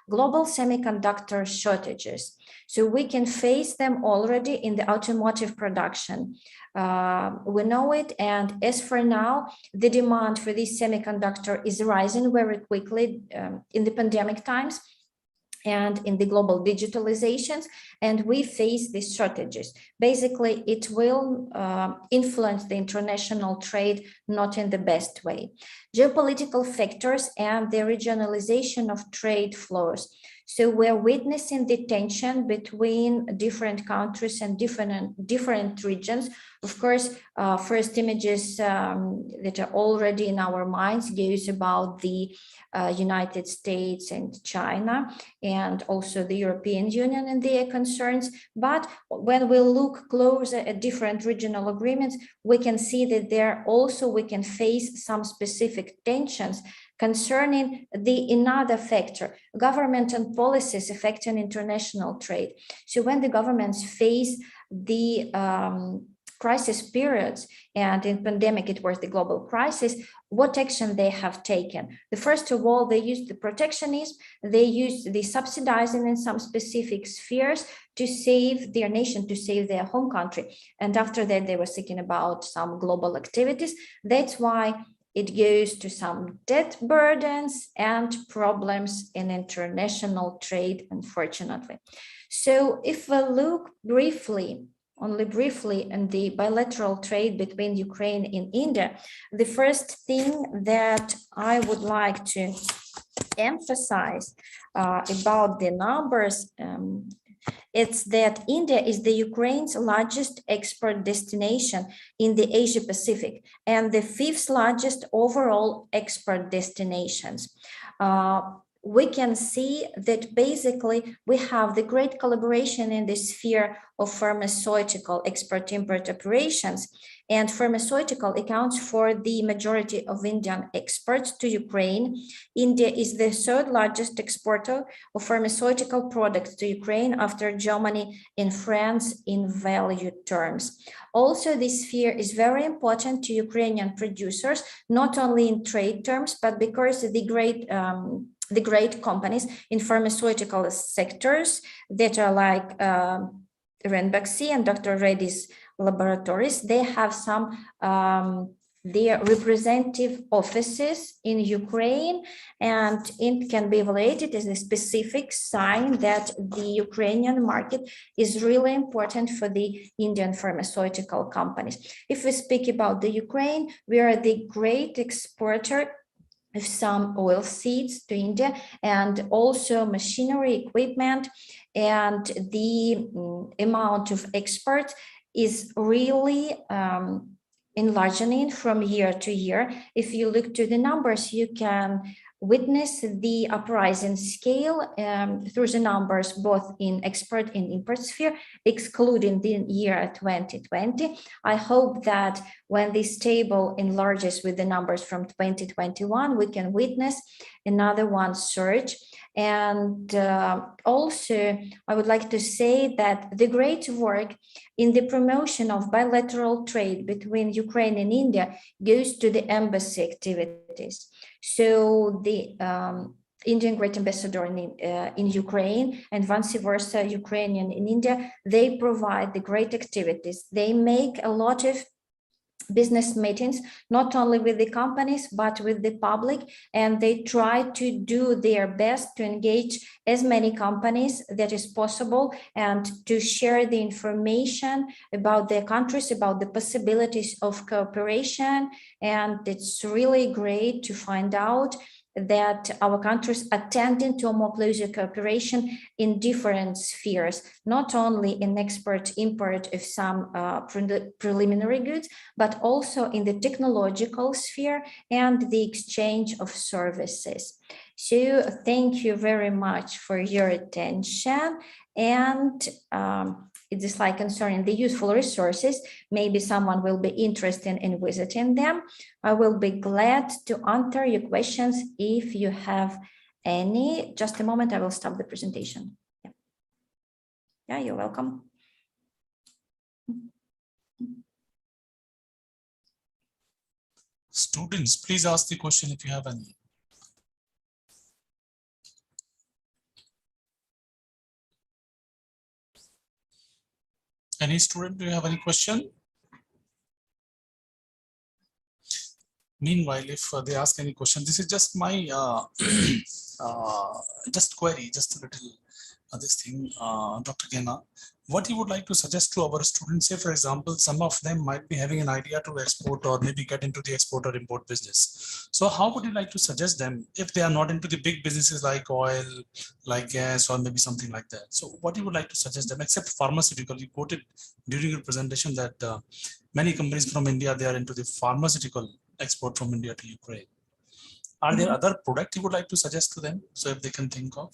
Global semiconductor shortages. So we can face them already in the automotive production. We know it, and as for now, the demand for this semiconductor is rising very quickly in the pandemic times and in the global digitalizations, and we face these shortages. Basically, it will influence the international trade not in the best way. Geopolitical factors and the regionalization of trade flows. So we're witnessing the tension between different countries and different regions. Of course, first images that are already in our minds goes about the United States and China, and also the European Union and their concerns. But when we look closer at different regional agreements, we can see that there also we can face some specific tensions concerning another factor, government and policies affecting international trade. So when the governments face the crisis periods, and in pandemic it was the global crisis, what action they have taken? First of all, they used the protectionism, they used the subsidizing in some specific spheres to save their nation, to save their home country. And after that, they were thinking about some global activities. That's why it goes to some debt burdens and problems in international trade, unfortunately. So if we look briefly, only briefly, in the bilateral trade between Ukraine and India, the first thing that I would like to emphasize about the numbers, it's that India is the Ukraine's largest export destination in the Asia Pacific and the 5th largest overall export destinations. We can see that basically we have the great collaboration in the sphere of pharmaceutical export-import operations, and pharmaceutical accounts for the majority of Indian exports to Ukraine. India is the 3rd largest exporter of pharmaceutical products to Ukraine after Germany and France in value terms. Also, this sphere is very important to Ukrainian producers, not only in trade terms, but because the great companies in pharmaceutical sectors that are like Ranbaxy and Dr. Reddy's laboratories, they have some their representative offices in Ukraine, and it can be evaluated as a specific sign that the Ukrainian market is really important for the Indian pharmaceutical companies. If we speak about the Ukraine, we are the great exporter of some oil seeds to India, and also machinery, equipment, and the amount of exports is really enlarging from year to year. If you look to the numbers, you can witness the uprising scale through the numbers both in export and import sphere, excluding the year 2020. I hope that when this table enlarges with the numbers from 2021, we can witness another one surge. And also, I would like to say that the great work in the promotion of bilateral trade between Ukraine and India goes to the embassy activities. So the Indian Great Ambassador in Ukraine and vice versa, Ukrainian in India, they provide the great activities. They make a lot of business meetings, not only with the companies, but with the public, and they try to do their best to engage as many companies that is possible and to share the information about their countries, about the possibilities of cooperation. And it's really great to find out that our countries are tending to a more closer cooperation in different spheres, not only in export import of some preliminary goods, but also in the technological sphere and the exchange of services. So thank you very much for your attention. And it is like concerning the useful resources, maybe someone will be interested in visiting them. I will be glad to answer your questions if you have any. Just a moment, I will stop the presentation. Yeah, you're welcome. Students, please ask the question if you have any. Any student, do you have any question? Meanwhile, if they ask any question, this is just my just query, just a little this thing, Dr. Gena, what you would like to suggest to our students? Say, for example, some of them might be having an idea to export or maybe get into the export or import business. So how would you like to suggest them if they are not into the big businesses like oil, like gas, or maybe something like that? So what you would like to suggest them, except pharmaceutical? You quoted during your presentation that many companies from India, they are into the pharmaceutical export from India to Ukraine. Are there other products you would like to suggest to them? So if they can think of?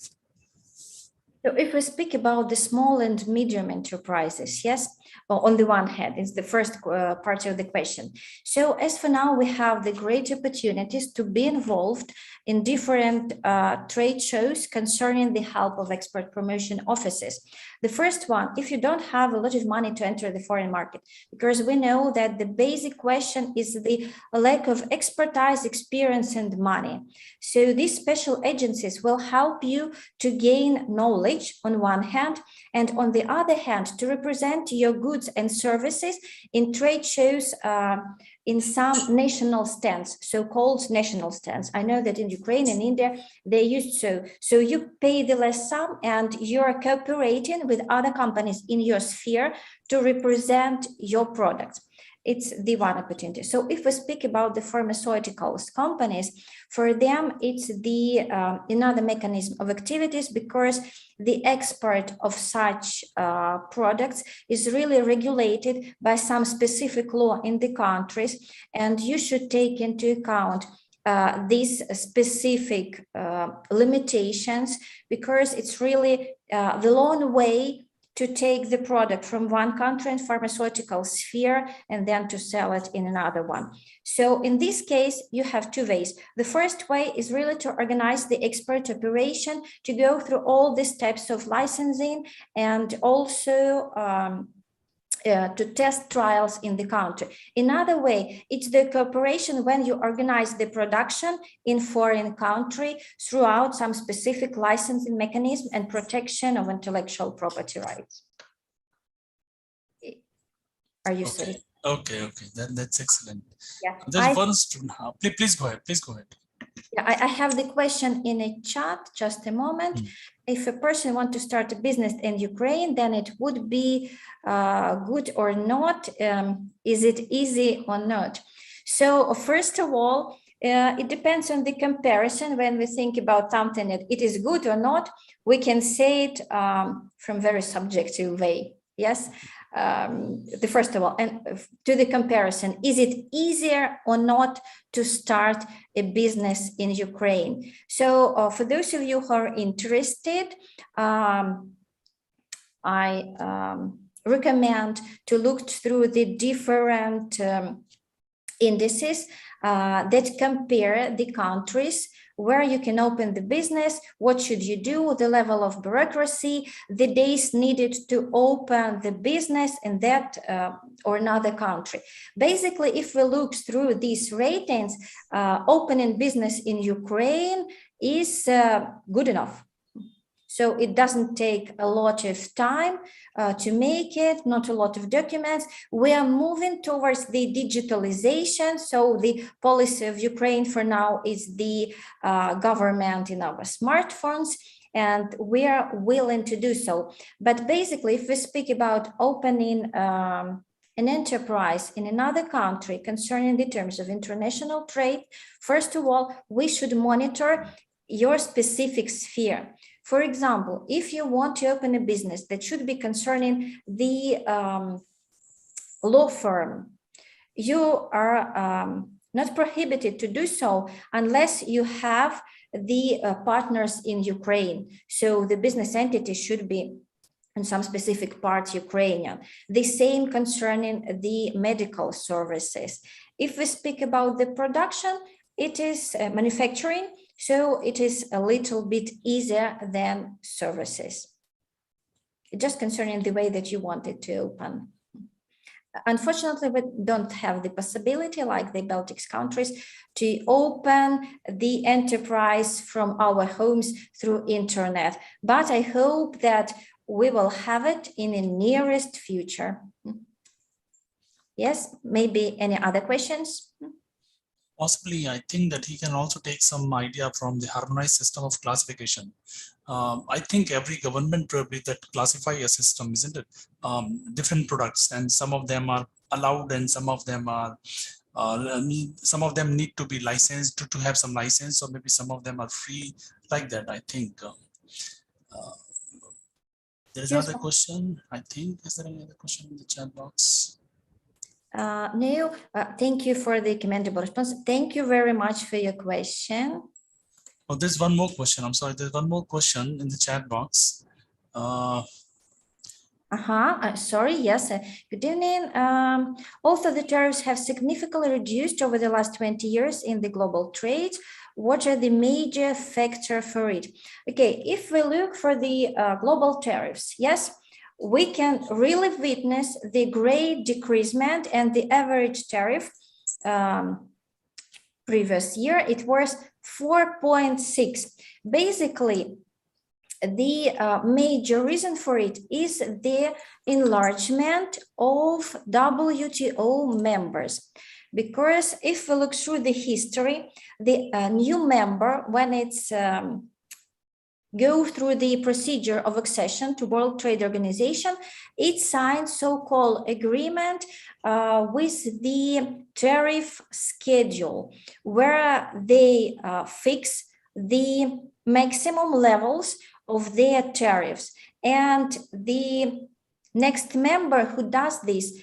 So if we speak about the small and medium enterprises, yes, well, on the one hand, it's the first part of the question. So as for now, we have the great opportunities to be involved in different trade shows concerning the help of export promotion offices. The first one, if you don't have a lot of money to enter the foreign market, because we know that the basic question is the lack of expertise, experience, and money. So these special agencies will help you to gain knowledge on one hand, and on the other hand, to represent your goods and services in trade shows in some national stands, so-called national stands. I know that in Ukraine and India, they used so. So you pay the less sum and you're cooperating with other companies in your sphere to represent your products. It's the one opportunity. So if we speak about the pharmaceuticals companies, for them, it's the another mechanism of activities, because the export of such products is really regulated by some specific law in the countries, and you should take into account these specific limitations, because it's really the long way to take the product from one country and pharmaceutical sphere and then to sell it in another one. So in this case, you have two ways. The first way is really to organize the export operation, to go through all the steps of licensing, and also to test trials in the country. Another way, it's the cooperation when you organize the production in foreign country throughout some specific licensing mechanism and protection of intellectual property rights. Are you Okay. Okay, okay, that's excellent. Yeah, There's one student. Please go ahead. Please go ahead. yeah, I have the question in a chat, just a moment. Mm. If a person wants to start a business in Ukraine, then it would be good or not? Is it easy or not? So first of all, it depends on the comparison. When we think about something that it is good or not, we can say it from very subjective way. Yes, the first of all, and to the comparison, is it easier or not to start a business in Ukraine? So for those of you who are interested, I recommend to look through the different indices that compare the countries where you can open the business, what should you do, the level of bureaucracy, the days needed to open the business in that or another country. Basically, if we look through these ratings, opening business in Ukraine is good enough. So it doesn't take a lot of time to make it, not a lot of documents. We are moving towards the digitalization. So the policy of Ukraine for now is the government in our smartphones, and we are willing to do so. But basically, if we speak about opening an enterprise in another country concerning the terms of international trade, first of all, we should monitor your specific sphere. For example, if you want to open a business that should be concerning the law firm, you are not prohibited to do so unless you have the partners in Ukraine. So the business entity should be in some specific part Ukrainian. The same concerning the medical services. If we speak about the production, it is manufacturing, so it is a little bit easier than services. Just concerning the way that you want it to open. Unfortunately, we don't have the possibility, like the Baltic countries, to open the enterprise from our homes through internet. But I hope that we will have it in the nearest future. Yes, maybe any other questions? Possibly, I think that he can also take some idea from the harmonized system of classification. I think every government probably that classify a system, isn't it? Different products, and some of them are allowed, and some of them are some of them need to be licensed to have some license, or maybe some of them are free, like that. I think there is another question. I think, is there any other question in the chat box? No, thank you for the commendable response. Thank you very much for your question. Oh, there's one more question. I'm sorry. There's one more question in the chat box. Sorry, yes. Good evening. Also, the tariffs have significantly reduced over the last 20 years in the global trade. What are the major factors for it? Okay, if we look for the global tariffs, yes, we can really witness the great decreasement, and the average tariff previous year, it was 4.6. Basically, the major reason for it is the enlargement of WTO members. Because if we look through the history, the new member, when it's go through the procedure of accession to World Trade Organization, it signs so-called agreement with the tariff schedule, where they fix the maximum levels of their tariffs. And the next member who does this,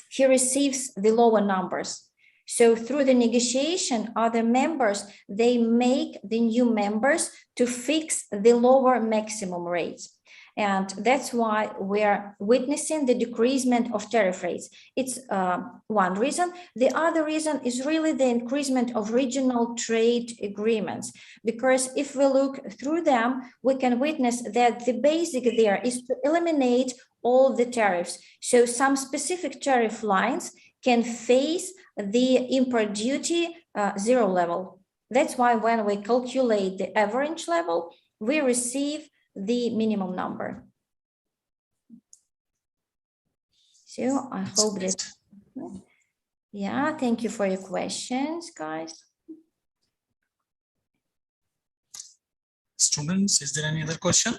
he receives the lower numbers. So through the negotiation, other members, they make the new members to fix the lower maximum rates. And that's why we're witnessing the decreasement of tariff rates. It's one reason. The other reason is really the increasement of regional trade agreements. Because if we look through them, we can witness that the basic there is to eliminate all the tariffs. So some specific tariff lines can face the import duty zero level. That's why when we calculate the average level, we receive the minimum number. So I That's hope great. that, yeah, thank you for your questions, guys. Students, is there any other question?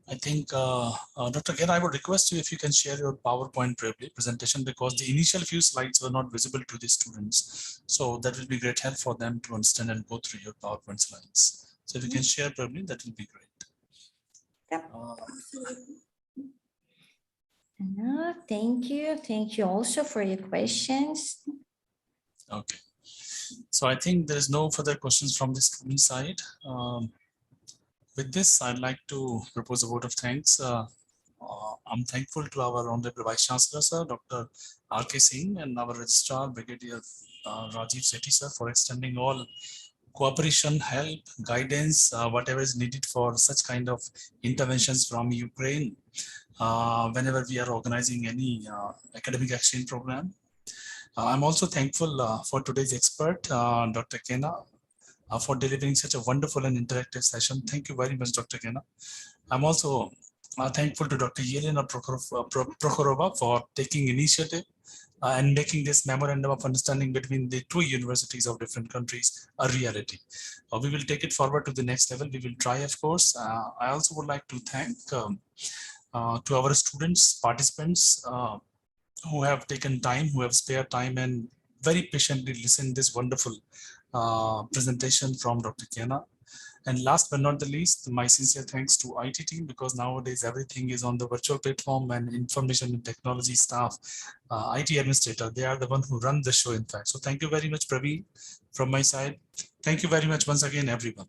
I think, Dr. Ken, I would request you if you can share your PowerPoint presentation, because the initial few slides were not visible to the students. So that will be great help for them to understand and go through your PowerPoint slides. So if you can share probably, that will be great. Yep. Thank you. Thank you also for your questions. Okay. So I think there is no further questions from the student side. With this, I'd like to propose a vote of thanks. I'm thankful to our Honorable Vice Chancellor, sir, Dr. R.K. Singh, and our Registrar, Brigadier Rajiv Sethi, sir, for extending all cooperation, help, guidance, whatever is needed for such kind of interventions from Ukraine whenever we are organizing any academic exchange program. I'm also thankful for today's expert, Dr. Kena, for delivering such a wonderful and interactive session. Thank you very much, Dr. Kena. I'm also thankful to Dr. Yelena Prokhorova for taking initiative and making this memorandum of understanding between the two universities of different countries a reality. We will take it forward to the next level. We will try, of course. I also would like to thank to our students, participants who have taken time, who have spared time and very patiently listened this wonderful presentation from Dr. Kena. And last but not the least, my sincere thanks to IT team, because nowadays everything is on the virtual platform, and information and technology staff, IT administrator, they are the one who run the show, in fact. So thank you very much, Praveen, from my side. Thank you very much once again, everyone.